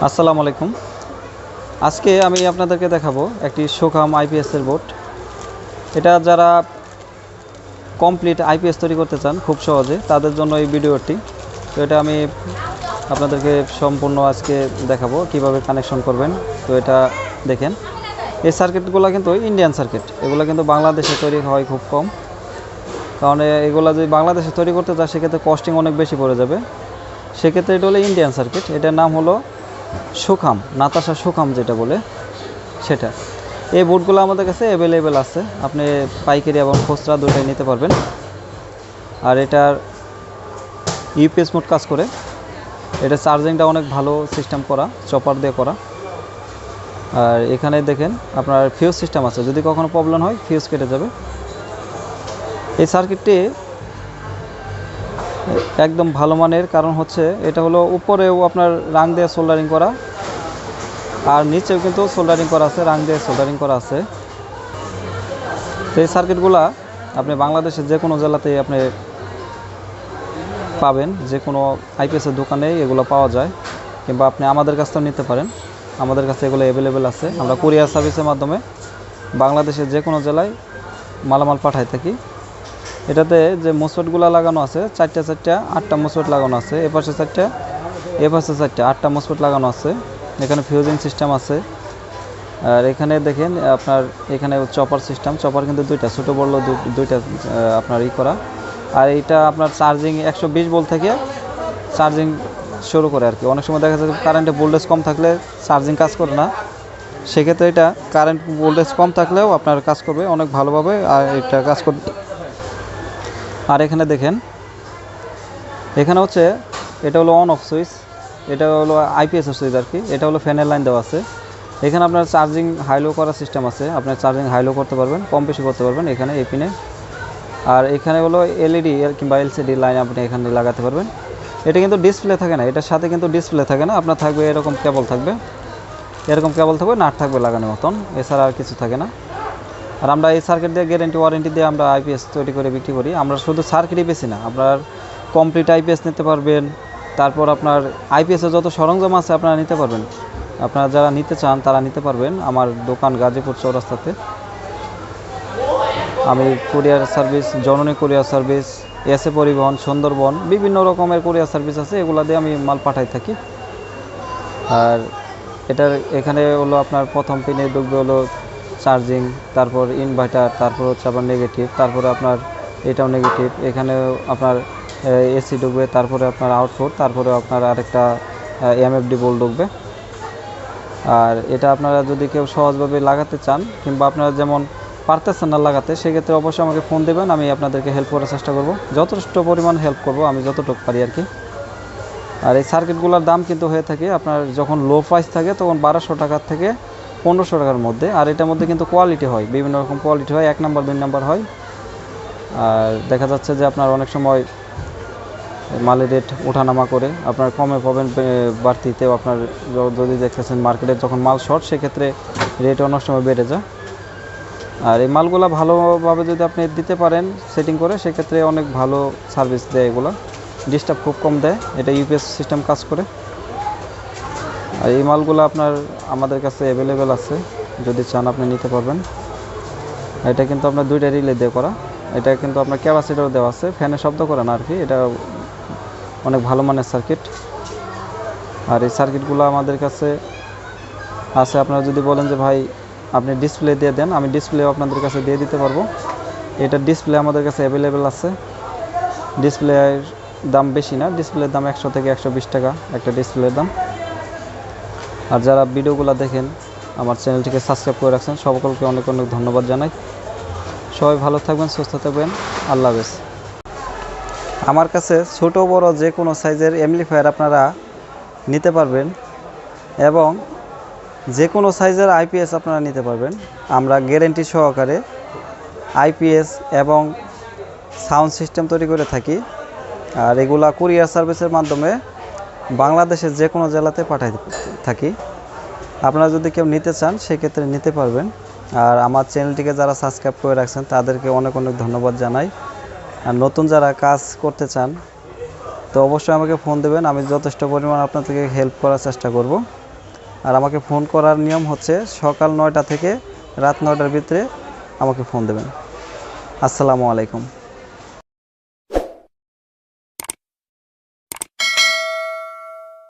আসসালামু আলাইকুম। আজকে আমি আপনাদেরকে দেখাবো একটি সোখাম আইপিএসের বোর্ড। এটা যারা কমপ্লিট আইপিএস তৈরি করতে চান খুব সহজে, তাদের জন্য এই ভিডিওটি। তো এটা আমি আপনাদেরকে সম্পূর্ণ আজকে দেখাবো কিভাবে কানেকশন করবেন। তো এটা দেখেন, এই সার্কিটগুলো কিন্তু ইন্ডিয়ান সার্কিট, এগুলো কিন্তু বাংলাদেশে তৈরি হয় খুব কম। কারণ এগুলো যদি বাংলাদেশে তৈরি করতে চায় সেক্ষেত্রে কস্টিং অনেক বেশি পড়ে যাবে। সেক্ষেত্রে এটা হলো ইন্ডিয়ান সার্কিট, এটার নাম হলো সোখাম, নাতাশা সোখাম যেটা বলে সেটা। এই বোর্ডগুলো আমাদের কাছে অ্যাভেলেবেল আছে, আপনি পাইকারি এবং খুচরা দুটোই নিতে পারবেন। আর এটার ইউপিএস মোড কাজ করে, এটা চার্জিংটা অনেক ভালো সিস্টেম করা, চপার দিয়ে করা। আর এখানে দেখেন আপনার ফিউজ সিস্টেম আছে, যদি কখনো প্রবলেম হয় ফিউজ কেটে যাবে। এই সার্কিটটি একদম ভালো মানের, কারণ হচ্ছে এটা হলো উপরেও আপনার রাং দিয়ে সোল্ডারিং করা, আর নিচেও কিন্তু সোল্ডারিং করা আছে, রাং দিয়ে সোল্ডারিং করা আছে। তো এই সার্কিটগুলা আপনি বাংলাদেশের যে কোনো জেলাতেই আপনি পাবেন, যে কোনো আইপিএসের দোকানেই এগুলো পাওয়া যায়, কিংবা আপনি আমাদের কাছ থেকেও নিতে পারেন। আমাদের কাছে এগুলো অ্যাভেলেবেল আছে, আমরা কুরিয়ার সার্ভিসের মাধ্যমে বাংলাদেশের যে কোনো জেলায় মালামাল পাঠাই থাকি। এটাতে যে মোসফেটগুলো লাগানো আছে, চারটা 8টা মোসফেট লাগানো আছে, এপাশে 4টা এপাশে 4টা, 8টা মোসফেট লাগানো আছে। এখানে ফিউজিং সিস্টেম আছে। আর এখানে দেখেন আপনার এখানে চপার সিস্টেম, চপার কিন্তু দুইটা, ছোটো বড় দুইটা আপনার করা। আর এইটা আপনার চার্জিং 120 ভোল্ট থেকে চার্জিং শুরু করে আর কি। অনেক সময় দেখা যায় কারেন্টে ভোল্টেজ কম থাকলে চার্জিং কাজ করে না, সেক্ষেত্রে এটা কারেন্ট ভোল্টেজ কম থাকলেও আপনার কাজ করবে অনেক ভালোভাবে, আর এটা কাজ করবে। আর এখানে দেখেন, এখানে হচ্ছে এটা হলো অন অফ সুইচ, এটা হলো আইপিএসের সুইচ আর কি। এটা হলো ফ্যানের লাইন দেওয়া আছে। এখানে আপনার চার্জিং হাইলো করার সিস্টেম আছে, আপনার চার্জিং হাইলো করতে পারবেন, কম বেশি করতে পারবেন এখানে এই পিনে। আর এখানে হলো এলইডি কিংবা এলসিডি লাইন আপনি এখানে লাগাতে পারবেন। এটা কিন্তু ডিসপ্লে থাকে না, এটার সাথে কিন্তু ডিসপ্লে থাকে না, আপনার থাকবে এরকম কেবল থাকবে, নাট থাকবে লাগানোর মতন, এছাড়া আর কিছু থাকে না। আর আমরা এই সার্কিট দিয়ে গ্যারেন্টি ওয়ারেন্টি দিয়ে আমরা আইপিএস তৈরি করে বিক্রি করি। আমরা শুধু সার্কিটই বেশি না, আপনার কমপ্লিট আইপিএস নিতে পারবেন। তারপর আপনার আইপিএসের যত সরঞ্জাম আছে আপনারা নিতে পারবেন। আপনারা যারা নিতে চান তারা নিতে পারবেন। আমার দোকান গাজীপুর চৌরাস্তাতে। আমি কুরিয়ার সার্ভিস, জননী কুরিয়ার সার্ভিস, এসএ পরিবহন, সুন্দরবন, বিভিন্ন রকমের কুরিয়ার সার্ভিস আছে, এগুলো দিয়ে আমি মাল পাঠাই থাকি। আর এটার এখানে হলো আপনার প্রথম পিনে ঢুকবে হলো চার্জিং, তারপর ইনভার্টার, তারপর হচ্ছে আপনার নেগেটিভ, তারপরে আপনার এটাও নেগেটিভ, এখানে আপনার এসি ঢুকবে, তারপরে আপনার আউটপুট, তারপরে আপনার আরেকটা এমএফডি বোল্ট ঢুকবে। আর এটা আপনারা যদি কেউ সহজভাবে লাগাতে চান, কিংবা আপনারা যেমন পারতেছেন না লাগাতে, সেক্ষেত্রে অবশ্যই আমাকে ফোন দেবেন, আমি আপনাদেরকে হেল্প করার চেষ্টা করব, যথেষ্ট পরিমাণ হেল্প করব আমি যতটুকু পারি আর কি। আর এই সার্কিটগুলোর দাম কিন্তু হয়ে থাকে আপনার যখন লো প্রাইস থাকে তখন 1200 টাকার থেকে 1500 টাকার মধ্যে। আর এটার মধ্যে কিন্তু কোয়ালিটি হয়, বিভিন্ন রকম কোয়ালিটি হয়, 1 নাম্বার 2 নাম্বার হয়। আর দেখা যাচ্ছে যে আপনার অনেক সময় মালের রেট ওঠানামা করে, আপনার কমে পাবেন, বাড়তিতেও আপনার যদি দেখতেছেন মার্কেটে যখন মাল শর্ট, সেক্ষেত্রে রেট অনেক সময় বেড়ে যায়। আর এই মালগুলো ভালোভাবে যদি আপনি দিতে পারেন সেটিং করে, সেক্ষেত্রে অনেক ভালো সার্ভিস দেয়, এগুলো ডিস্টার্ব খুব কম দেয়, এটা ইউপিএস সিস্টেম কাজ করে। আর এই মালগুলো আপনার আমাদের কাছে অ্যাভেলেবেল আছে, যদি চান আপনি নিতে পারবেন। এটা কিন্তু আপনার 2টা রিলে দিয়ে করা, এটা কিন্তু আপনার ক্যাপাসিটারও দেওয়া আছে, ফ্যানে শব্দ করে না আর কি, এটা অনেক ভালো মানের সার্কিট। আর এই সার্কিটগুলো আমাদের কাছে আছে, আপনারা যদি বলেন যে ভাই আপনি ডিসপ্লে দিয়ে দেন, আমি ডিসপ্লেও আপনাদের কাছে দিয়ে দিতে পারবো। এটা ডিসপ্লে আমাদের কাছে অ্যাভেলেবেল আছে। ডিসপ্লের দাম বেশি না, ডিসপ্লের দাম 100 থেকে 120 টাকা একটা ডিসপ্লের দাম। আর যারা ভিডিওগুলো দেখেন আমার চ্যানেলটিকে সাবস্ক্রাইব করে রাখছেন, সকলকে অনেক অনেক ধন্যবাদ জানাই। সবাই ভালো থাকবেন, সুস্থ থাকবেন, আল্লাহ হাফেজ। আমার কাছে ছোট বড় যে কোনো সাইজের অ্যামপ্লিফায়ার আপনারা নিতে পারবেন, এবং যে কোনো সাইজের আইপিএস আপনারা নিতে পারবেন। আমরা গ্যারেন্টি সহকারে আইপিএস এবং সাউন্ড সিস্টেম তৈরি করে থাকি। আর এগুলা কুরিয়ার সার্ভিসের মাধ্যমে বাংলাদেশের যে কোনো জেলাতে পাঠাই থাকি। আপনারা যদি কেউ নিতে চান সেক্ষেত্রে নিতে পারবেন। আর আমার চ্যানেলটিকে যারা সাবস্ক্রাইব করে রাখছেন তাদেরকে অনেক অনেক ধন্যবাদ জানাই। আর নতুন যারা কাজ করতে চান তো অবশ্যই আমাকে ফোন দেবেন, আমি যথেষ্ট পরিমাণ আপনাদেরকে হেল্প করার চেষ্টা করব। আর আমাকে ফোন করার নিয়ম হচ্ছে সকাল 9টা থেকে রাত 9টার ভিতরে আমাকে ফোন দেবেন। আসসালামু আলাইকুম।